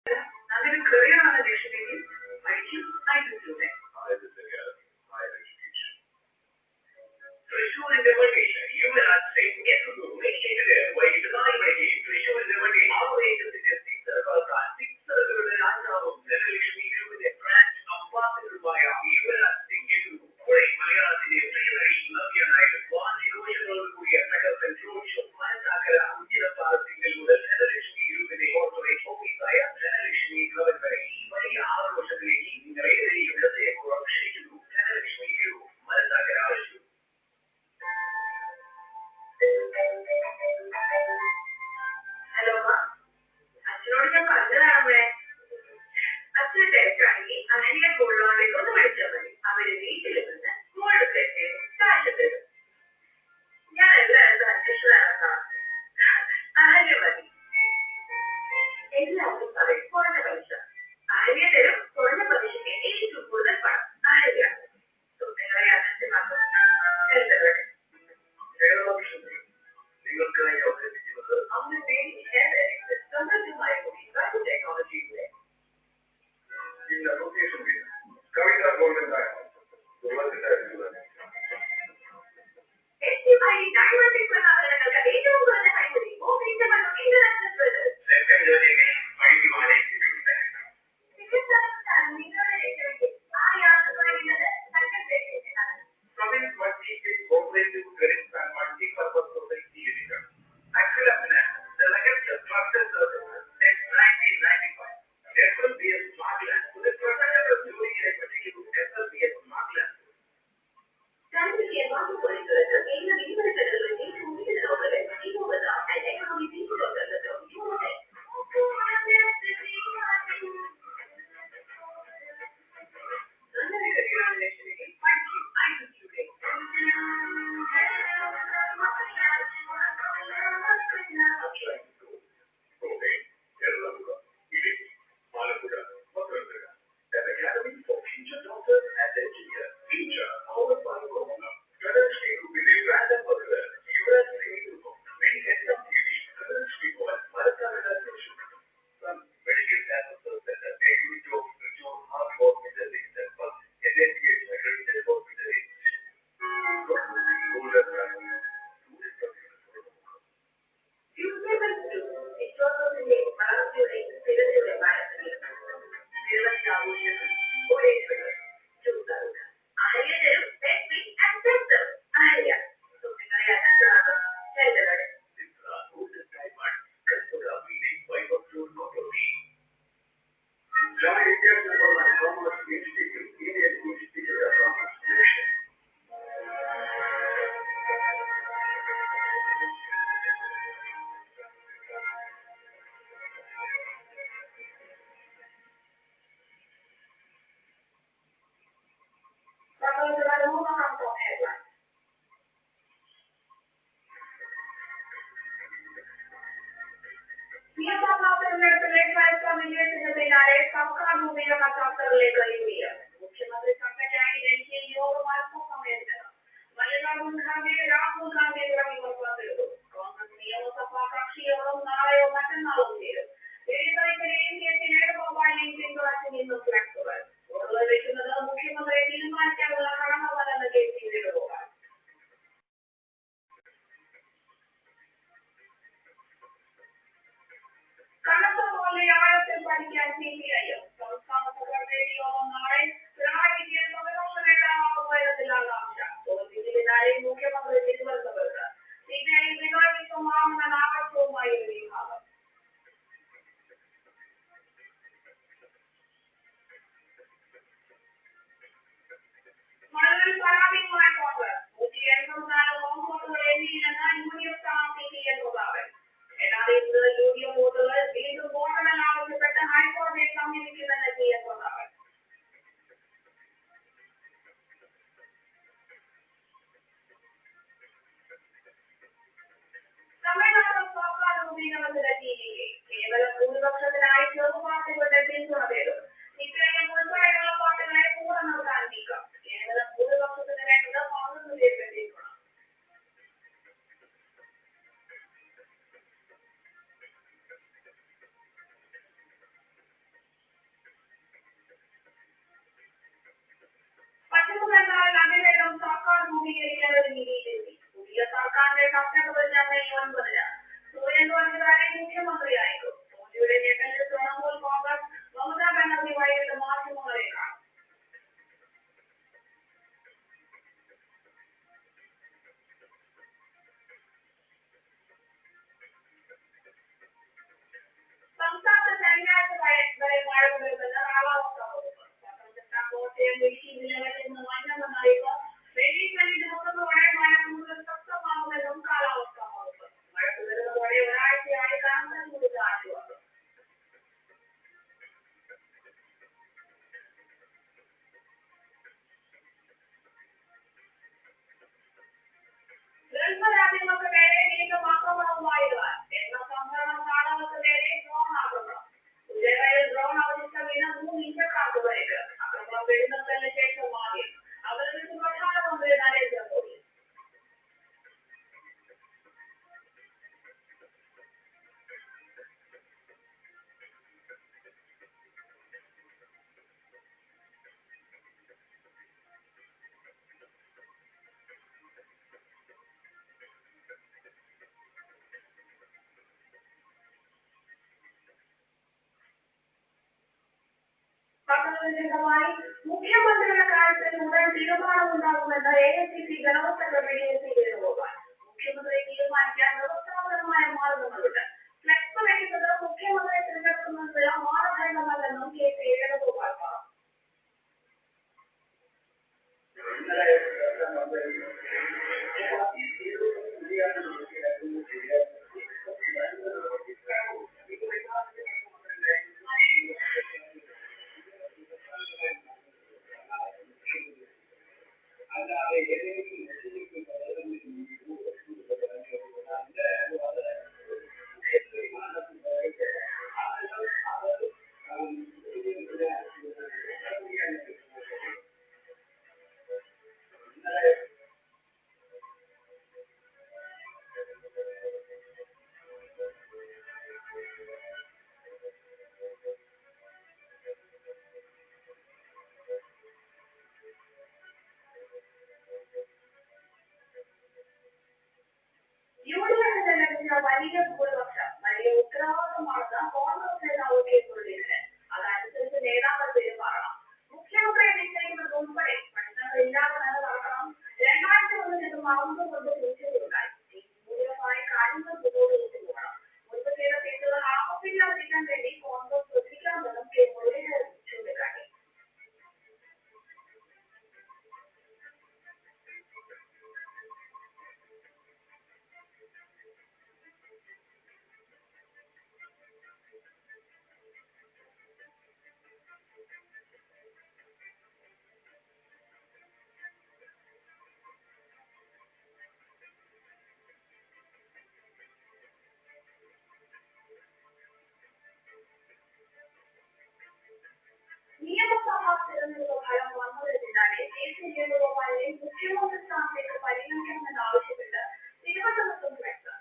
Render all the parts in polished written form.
നല്ലൊരു കരിയറാണ് ലക്ഷ്യമെങ്കിൽ പഠിക്കും ആയിട്ടില്ലേ തൃശ്ശൂരിന്റെ വണ്ടി യുവരാജ് വൈകിട്ട് 4 മണിക്ക് തൃശ്ശൂരിന്റെ വണ്ടി ആവേശത്തിന്റെ സിക്സറുകളുടെ രാജാവും ധനലക്ഷ്മി ഗ്രൂപ്പിന്റെ ബ്രാൻഡ് അംബാസിഡറുമായ യുവരാജ് സിംഗ് മലയാളത്തിന്റെ പ്രിയനടി നവ്യനായ വാണിജ്യോഷങ്ങളോടുകൂടിയ തകർപ്പൻ റോഡ് ഷോ മനസ്സാക്കര ഉചിതപാദത്തിൽ മുതൽ ധനലക്ഷ്മി ഗ്രൂപ്പിന്റെ കോർപ്പറേറ്റ് ഓഫീസായ ധനലക്ഷ്മി ഭവൻ വരെ ഈ വലിയ ആഘോഷത്തിലേക്ക് നിങ്ങളെ ഹൃദയപൂർവ്വം ക്ഷണിക്കുന്നു. ധനലക്ഷ്മി ഗ്രൂപ്പ് മനസ്സാക്കര ആവശ്യം. ഹലോ അച്ഛനോട് ഞാൻ പറഞ്ഞതാണേ അച്ഛൻ തിരക്കാണെങ്കിൽ അഹല്യ ഗോൾഡ് ലോണിലേക്ക് ഒന്ന് വിളിച്ചാൽ മതി. അവര് വീട്ടിൽ നിന്ന് ഗോൾഡ് പ്ലേറ്റ് കാശ് തരും. ഞാൻ എല്ലാവരും അന്വേഷണ അഹല്യ മതി. എല്ലാവരും പറയും കുറഞ്ഞ പലിശ. അഹല്യ തരും കുറഞ്ഞ പലിശയ്ക്ക് ഏറ്റവും കൂടുതൽ പണം. അഹല്യ നിങ്ങളെ അനന്യമാക്കും. നിങ്ങൾക്കായി അവതരിപ്പിക്കുന്നത് സമൃദ്ധമായ ടെക്നോളജിയിലെ in association with Kavita Golden Diamond. ആവശ്യമായി മുഖ്യമന്ത്രിയുടെ കാര്യത്തിൽ ഉടൻ തീരുമാനമുണ്ടാകുമെന്ന് AICC general secretary AC Venugopal. മുഖ്യമന്ത്രി തീരുമാനിക്കാൻ വ്യവസ്ഥാപരമായ മാർഗങ്ങളുണ്ട്. ഫ്ലെക്സ് വെക്കുന്നത് മുഖ്യമന്ത്രിയെ തിരഞ്ഞെടുക്കുന്നതിനുള്ള മാനദണ്ഡമല്ലെന്നും AC വേണുഗോപാൽ പറഞ്ഞു. UDFിന് ലഭിച്ച വലിയ ഭൂരിപക്ഷം വലിയ ഉത്തരവാദിത്തമാണെന്ന് കോൺഗ്രസ് നേതാവ് കെ മുരളീധരൻ. അതനുസരിച്ച് നേതാക്കൾ പെരുമാറണം. മുഖ്യമന്ത്രിയെ നിശ്ചയിക്കുന്നത് ഉൾപ്പെടെ പ്രശ്നങ്ങളില്ലാതെ തന്നെ നടക്കണം. 2001 ഇത് മറന്നുകൊണ്ട് തിരിച്ചറിവുണ്ടായി. ഭൂരിപക്ഷമായ കാര്യങ്ങൾ മുന്നോട്ട് കൊണ്ടുപോകണം. മുൻപ് ചെയ്ത തെറ്റുകൾ ആവർത്തിക്കാതിരിക്കാൻ വേണ്ടി കോൺഗ്രസ് ശ്രദ്ധിക്കണമെന്നും കെ മുരളീധരൻ ചൂണ്ടിക്കാട്ടി. നിയമസഭാ തെരഞ്ഞെടുപ്പ് ഫലം വന്നതിന് പിന്നാലെ AC വേണുഗോപാലിനെ മുഖ്യമന്ത്രി സ്ഥാനത്തേക്ക് പരിഗണിക്കണമെന്നാവശ്യപ്പെട്ട് തിരുവനന്തപുരത്തും ഫ്ലെക്സ്.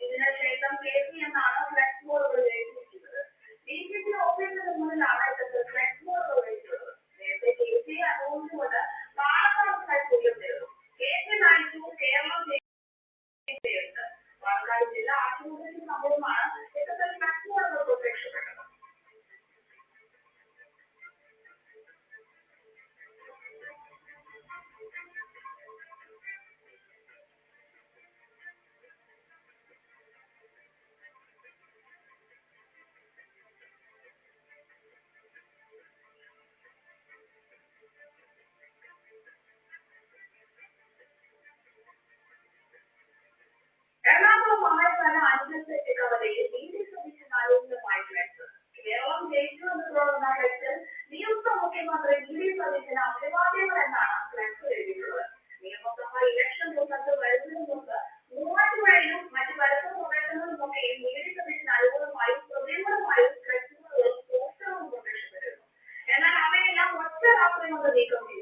ഇതിനുശേഷം KC എന്നാണ് ഫ്ലെക്സ് ബോർഡുകൾ എഴുതിയിരിക്കുന്നത്. DCC ഓഫീസിന് മുന്നിലാണ് ഇത്തരത്തിൽ ഫ്ലെക്സ് ബോർഡുകൾ എഴുതിയുള്ളത്. നേരത്തെ KC അനുഭവിച്ചുകൊണ്ട് പാലക്കാട് ഫ്ലെക്സ് ഉയർന്നിരുന്നു. KC നയിച്ചു കേരളം ജയിച്ചെടുത്ത്. പാലക്കാട് ജില്ലാ ആശുപത്രിക്ക് സമീപമാണ് ഇത്തരത്തിൽ ഫ്ലെക്സ് ബോർഡുകൾ പ്രത്യക്ഷപ്പെട്ടത്. എറണാകുളം മഹാരാജ 5 സെറ്റ് കവലയിൽ VD സതീശൻ ആരോഗ്യമായി ഫ്ലെക്സ്. കേരളം ജയിച്ചു എന്ന് തുടർന്ന ഫ്ലെക്സിൽ നിയുക്ത മുഖ്യമന്ത്രി VD സതീശന് അഭിവാദ്യങ്ങൾ എന്നാണ് ഫ്ലെക്സ് എഴുതിയിട്ടുള്ളത്. നിയമസഭാ ഇലക്ഷൻ റിസൾട്ട് വരുന്നതിന് മുമ്പ് മൂവാറ്റുപുഴയിലും മറ്റ് പരിസര പ്രദേശങ്ങളിലുമൊക്കെയും VD സതീശൻ അനുകൂലമായും പ്രതികൂലമായും ഫ്ലെക്സുകളും പോസ്റ്ററുകളും പ്രത്യക്ഷപ്പെട്ടിരുന്നു. എന്നാൽ അവയെല്ലാം ഒറ്റ രാത്രി കൊണ്ട് നീക്കം ചെയ്തു.